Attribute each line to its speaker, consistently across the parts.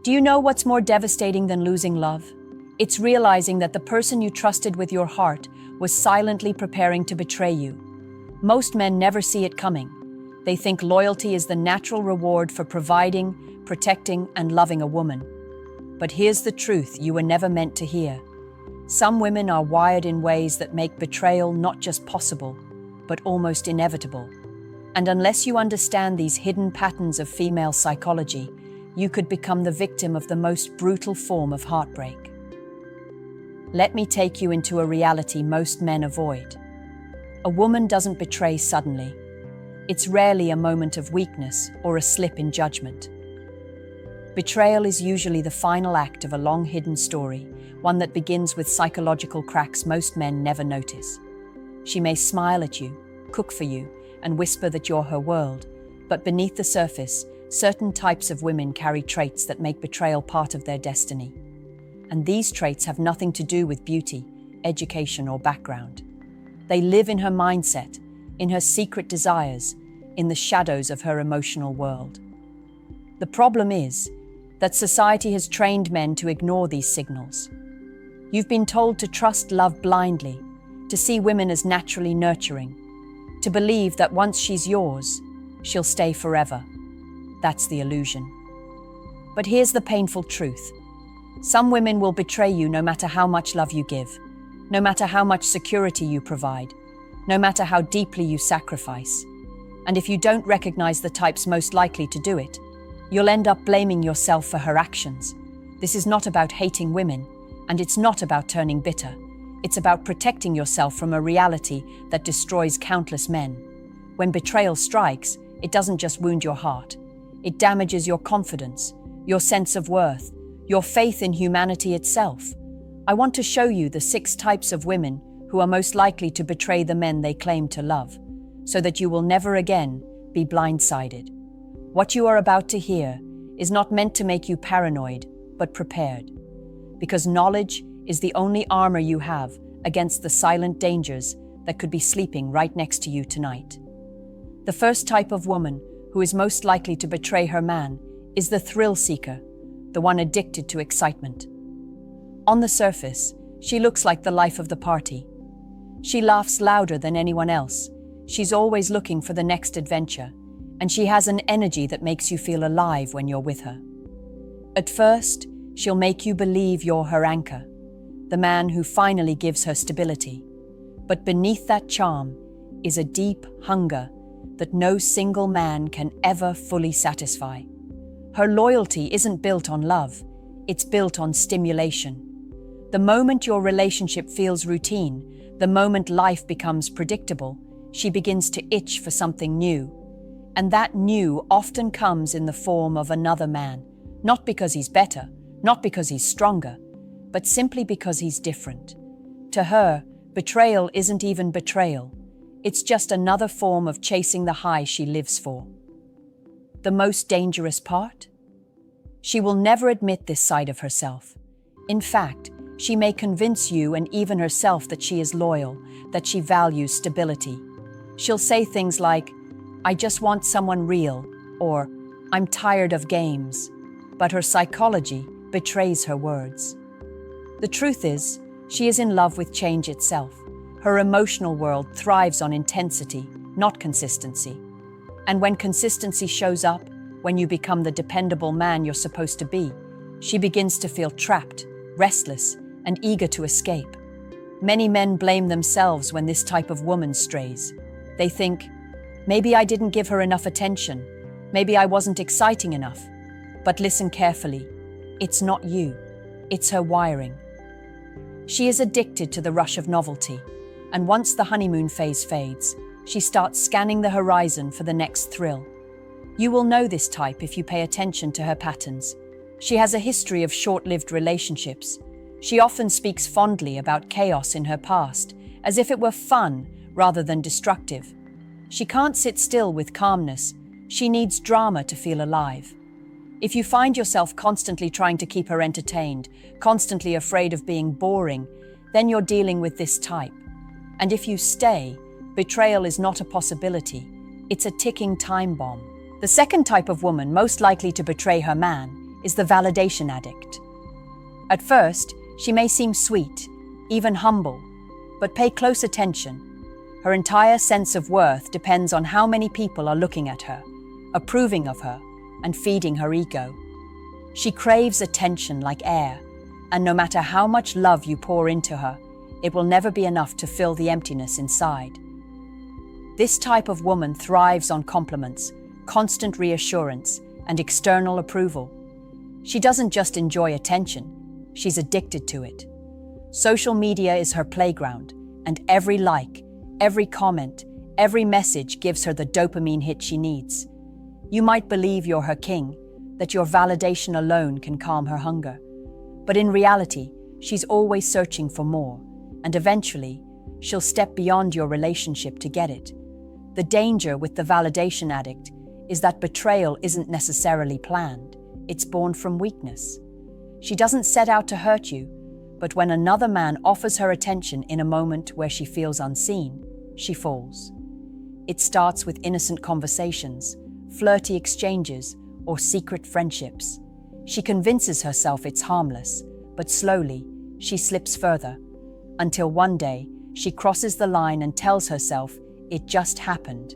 Speaker 1: Do you know what's more devastating than losing love? It's realizing that the person you trusted with your heart was silently preparing to betray you. Most men never see it coming. They think loyalty is the natural reward for providing, protecting, and loving a woman. But here's the truth you were never meant to hear. Some women are wired in ways that make betrayal not just possible, but almost inevitable. And unless you understand these hidden patterns of female psychology, you could become the victim of the most brutal form of heartbreak. Let me take you into a reality most men avoid. A woman doesn't betray suddenly. It's rarely a moment of weakness or a slip in judgment. Betrayal is usually the final act of a long-hidden story, one that begins with psychological cracks most men never notice. She may smile at you, cook for you, and whisper that you're her world, but beneath the surface, certain types of women carry traits that make betrayal part of their destiny. And these traits have nothing to do with beauty, education, or background. They live in her mindset, in her secret desires, in the shadows of her emotional world. The problem is that society has trained men to ignore these signals. You've been told to trust love blindly, to see women as naturally nurturing, to believe that once she's yours, she'll stay forever. That's the illusion. But here's the painful truth. Some women will betray you no matter how much love you give, no matter how much security you provide, no matter how deeply you sacrifice. And if you don't recognize the types most likely to do it, you'll end up blaming yourself for her actions. This is not about hating women, and it's not about turning bitter. It's about protecting yourself from a reality that destroys countless men. When betrayal strikes, it doesn't just wound your heart. It damages your confidence, your sense of worth, your faith in humanity itself. I want to show you the 6 types of women who are most likely to betray the men they claim to love, so that you will never again be blindsided. What you are about to hear is not meant to make you paranoid, but prepared. Because knowledge is the only armor you have against the silent dangers that could be sleeping right next to you tonight. The first type of woman who is most likely to betray her man is the thrill seeker, the one addicted to excitement. On the surface, she looks like the life of the party. She laughs louder than anyone else. She's always looking for the next adventure, and she has an energy that makes you feel alive when you're with her. At first, she'll make you believe you're her anchor, the man who finally gives her stability. But beneath that charm is a deep hunger that no single man can ever fully satisfy. Her loyalty isn't built on love, it's built on stimulation. The moment your relationship feels routine, the moment life becomes predictable, she begins to itch for something new. And that new often comes in the form of another man, not because he's better, not because he's stronger, but simply because he's different. To her, betrayal isn't even betrayal. It's just another form of chasing the high she lives for. The most dangerous part? She will never admit this side of herself. In fact, she may convince you and even herself that she is loyal, that she values stability. She'll say things like, "I just want someone real," or "I'm tired of games." But her psychology betrays her words. The truth is, she is in love with change itself. Her emotional world thrives on intensity, not consistency. And when consistency shows up, when you become the dependable man you're supposed to be, she begins to feel trapped, restless, and eager to escape. Many men blame themselves when this type of woman strays. They think, maybe I didn't give her enough attention, maybe I wasn't exciting enough. But listen carefully, it's not you, it's her wiring. She is addicted to the rush of novelty, and once the honeymoon phase fades, she starts scanning the horizon for the next thrill. You will know this type if you pay attention to her patterns. She has a history of short-lived relationships. She often speaks fondly about chaos in her past, as if it were fun rather than destructive. She can't sit still with calmness. She needs drama to feel alive. If you find yourself constantly trying to keep her entertained, constantly afraid of being boring, then you're dealing with this type. And if you stay, betrayal is not a possibility. It's a ticking time bomb. The second type of woman most likely to betray her man is the validation addict. At first, she may seem sweet, even humble, but pay close attention. Her entire sense of worth depends on how many people are looking at her, approving of her, and feeding her ego. She craves attention like air, and no matter how much love you pour into her, it will never be enough to fill the emptiness inside. This type of woman thrives on compliments, constant reassurance, and external approval. She doesn't just enjoy attention, she's addicted to it. Social media is her playground, and every like, every comment, every message gives her the dopamine hit she needs. You might believe you're her king, that your validation alone can calm her hunger. But in reality, she's always searching for more, and eventually, she'll step beyond your relationship to get it. The danger with the validation addict is that betrayal isn't necessarily planned. It's born from weakness. She doesn't set out to hurt you, but when another man offers her attention in a moment where she feels unseen, she falls. It starts with innocent conversations, flirty exchanges, or secret friendships. She convinces herself it's harmless, but slowly, she slips further, until one day, she crosses the line and tells herself it just happened.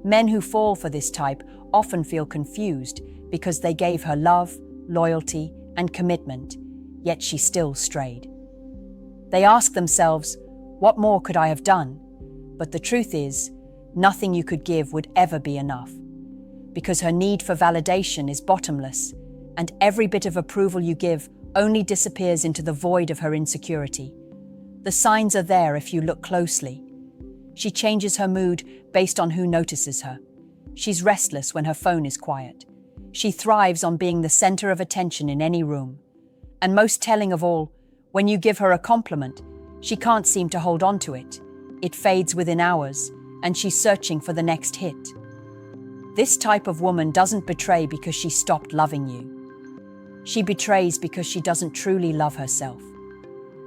Speaker 1: Men who fall for this type often feel confused because they gave her love, loyalty, and commitment, yet she still strayed. They ask themselves, what more could I have done? But the truth is, nothing you could give would ever be enough. Because her need for validation is bottomless, and every bit of approval you give only disappears into the void of her insecurity. The signs are there if you look closely. She changes her mood based on who notices her. She's restless when her phone is quiet. She thrives on being the center of attention in any room. And most telling of all, when you give her a compliment, she can't seem to hold on to it. It fades within hours, and she's searching for the next hit. This type of woman doesn't betray because she stopped loving you. She betrays because she doesn't truly love herself.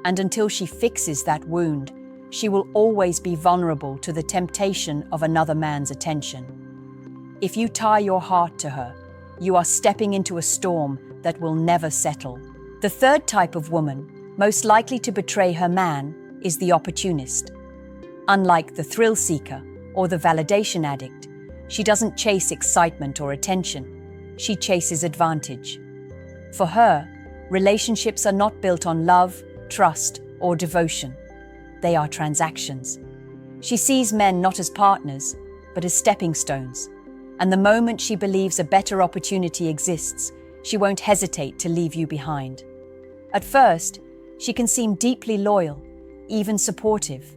Speaker 1: And until she fixes that wound, she will always be vulnerable to the temptation of another man's attention. If you tie your heart to her, you are stepping into a storm that will never settle. The third type of woman, most likely to betray her man, is the opportunist. Unlike the thrill seeker or the validation addict, she doesn't chase excitement or attention. She chases advantage. For her, relationships are not built on love, trust, or devotion. They are transactions. She sees men not as partners, but as stepping stones. And the moment she believes a better opportunity exists, she won't hesitate to leave you behind. At first, she can seem deeply loyal, even supportive.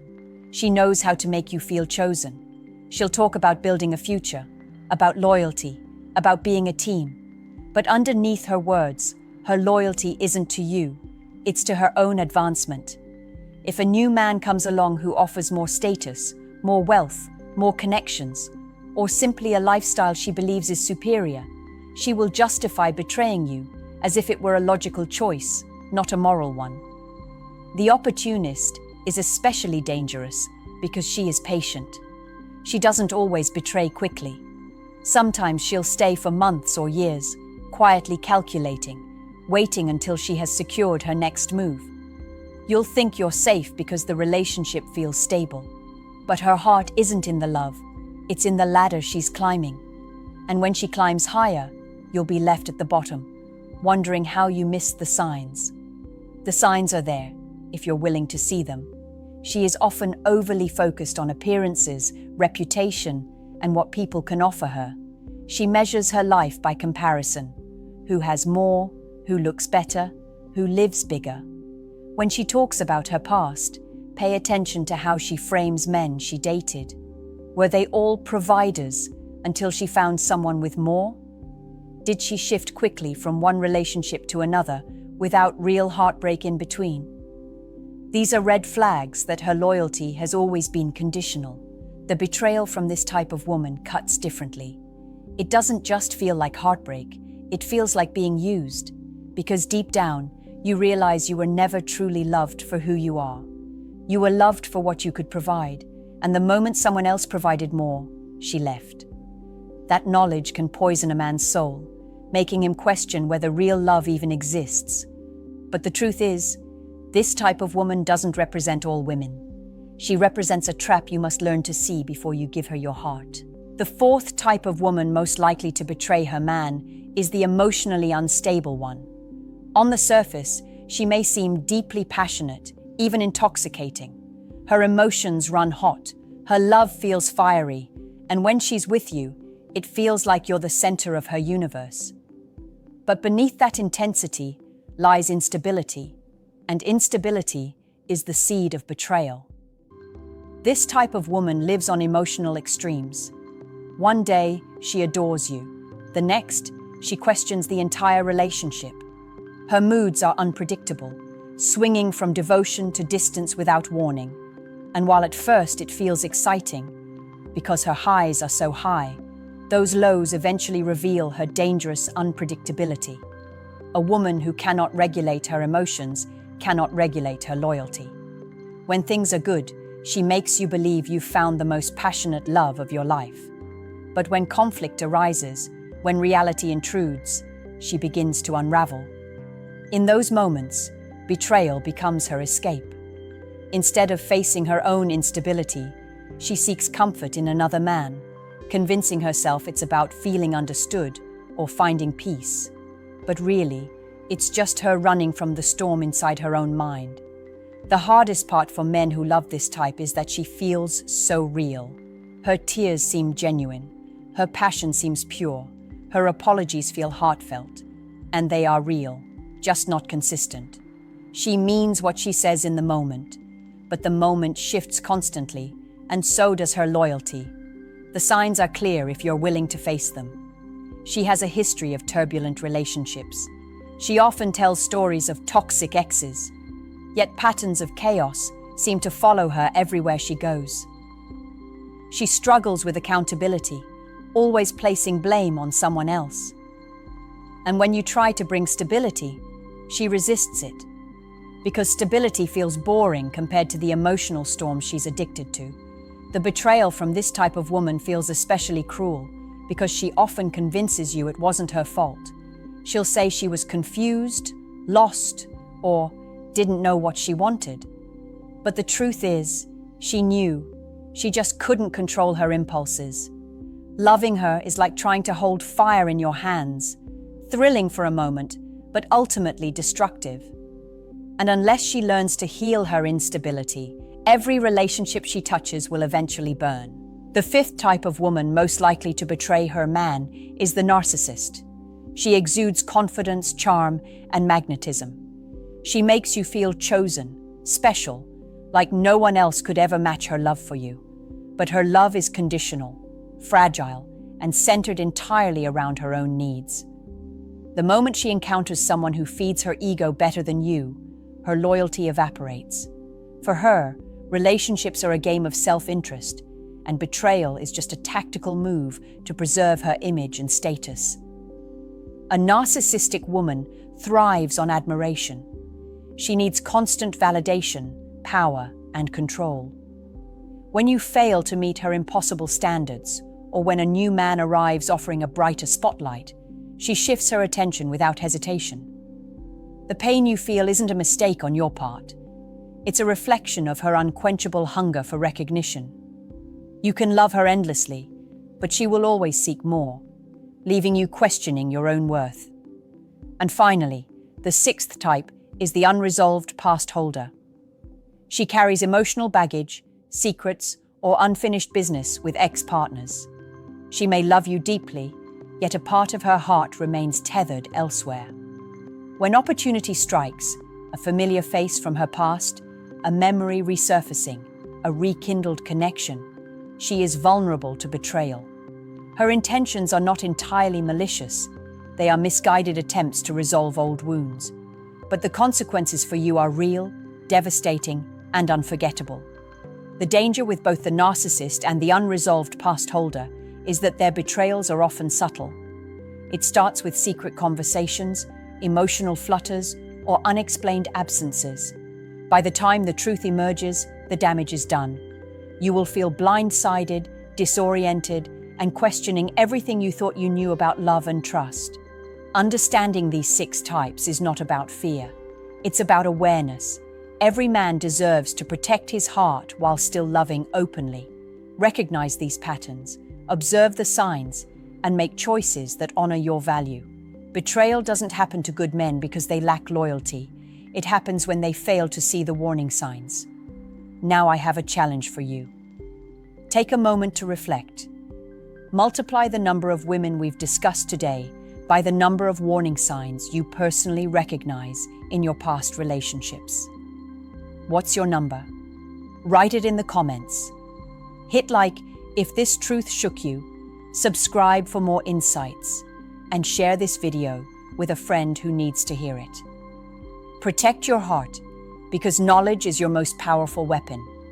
Speaker 1: She knows how to make you feel chosen. She'll talk about building a future, about loyalty, about being a team. But underneath her words, her loyalty isn't to you, it's to her own advancement. If a new man comes along who offers more status, more wealth, more connections, or simply a lifestyle she believes is superior, she will justify betraying you as if it were a logical choice, not a moral one. The opportunist is especially dangerous because she is patient. She doesn't always betray quickly. Sometimes she'll stay for months or years, quietly calculating, waiting until she has secured her next move. You'll think you're safe because the relationship feels stable. But her heart isn't in the love, it's in the ladder she's climbing. And when she climbs higher, you'll be left at the bottom, wondering how you missed the signs. The signs are there, if you're willing to see them. She is often overly focused on appearances, reputation, and what people can offer her. She measures her life by comparison. Who has more? Who looks better? Who lives bigger? When she talks about her past, pay attention to how she frames men she dated. Were they all providers until she found someone with more? Did she shift quickly from one relationship to another without real heartbreak in between? These are red flags that her loyalty has always been conditional. The betrayal from this type of woman cuts differently. It doesn't just feel like heartbreak, it feels like being used, because deep down, you realize you were never truly loved for who you are. You were loved for what you could provide, and the moment someone else provided more, she left. That knowledge can poison a man's soul, making him question whether real love even exists. But the truth is, this type of woman doesn't represent all women. She represents a trap you must learn to see before you give her your heart. The fourth type of woman most likely to betray her man is the emotionally unstable one. On the surface, she may seem deeply passionate, even intoxicating. Her emotions run hot, her love feels fiery, and when she's with you, it feels like you're the center of her universe. But beneath that intensity lies instability, and instability is the seed of betrayal. This type of woman lives on emotional extremes. One day, she adores you. The next, she questions the entire relationship. Her moods are unpredictable, swinging from devotion to distance without warning. And while at first it feels exciting, because her highs are so high, those lows eventually reveal her dangerous unpredictability. A woman who cannot regulate her emotions cannot regulate her loyalty. When things are good, she makes you believe you've found the most passionate love of your life. But when conflict arises, when reality intrudes, she begins to unravel. In those moments, betrayal becomes her escape. Instead of facing her own instability, she seeks comfort in another man, convincing herself it's about feeling understood or finding peace. But really, it's just her running from the storm inside her own mind. The hardest part for men who love this type is that she feels so real. Her tears seem genuine, her passion seems pure, her apologies feel heartfelt, and they are real, just not consistent. She means what she says in the moment, but the moment shifts constantly, and so does her loyalty. The signs are clear if you're willing to face them. She has a history of turbulent relationships. She often tells stories of toxic exes, yet patterns of chaos seem to follow her everywhere she goes. She struggles with accountability, always placing blame on someone else. And when you try to bring stability, she resists it, because stability feels boring compared to the emotional storm she's addicted to. The betrayal from this type of woman feels especially cruel because she often convinces you it wasn't her fault. She'll say she was confused, lost, or didn't know what she wanted. But the truth is, she knew. She just couldn't control her impulses. Loving her is like trying to hold fire in your hands, thrilling for a moment, but ultimately destructive. And unless she learns to heal her instability, every relationship she touches will eventually burn. The fifth type of woman most likely to betray her man is the narcissist. She exudes confidence, charm, and magnetism. She makes you feel chosen, special, like no one else could ever match her love for you. But her love is conditional, fragile, and centered entirely around her own needs. The moment she encounters someone who feeds her ego better than you, her loyalty evaporates. For her, relationships are a game of self-interest, and betrayal is just a tactical move to preserve her image and status. A narcissistic woman thrives on admiration. She needs constant validation, power, and control. When you fail to meet her impossible standards, or when a new man arrives offering a brighter spotlight, she shifts her attention without hesitation. The pain you feel isn't a mistake on your part. It's a reflection of her unquenchable hunger for recognition. You can love her endlessly, but she will always seek more, leaving you questioning your own worth. And finally, the sixth type is the unresolved past holder. She carries emotional baggage, secrets, or unfinished business with ex-partners. She may love you deeply, yet a part of her heart remains tethered elsewhere. When opportunity strikes, a familiar face from her past, a memory resurfacing, a rekindled connection, she is vulnerable to betrayal. Her intentions are not entirely malicious. They are misguided attempts to resolve old wounds. But the consequences for you are real, devastating, and unforgettable. The danger with both the narcissist and the unresolved past holder is that their betrayals are often subtle. It starts with secret conversations, emotional flutters, or unexplained absences. By the time the truth emerges, the damage is done. You will feel blindsided, disoriented, and questioning everything you thought you knew about love and trust. Understanding these 6 types is not about fear. It's about awareness. Every man deserves to protect his heart while still loving openly. Recognize these patterns, observe the signs, and make choices that honor your value. Betrayal doesn't happen to good men because they lack loyalty. It happens when they fail to see the warning signs. Now I have a challenge for you. Take a moment to reflect. Multiply the number of women we've discussed today by the number of warning signs you personally recognize in your past relationships. What's your number? Write it in the comments. Hit like if this truth shook you, subscribe for more insights, and share this video with a friend who needs to hear it. Protect your heart, because knowledge is your most powerful weapon.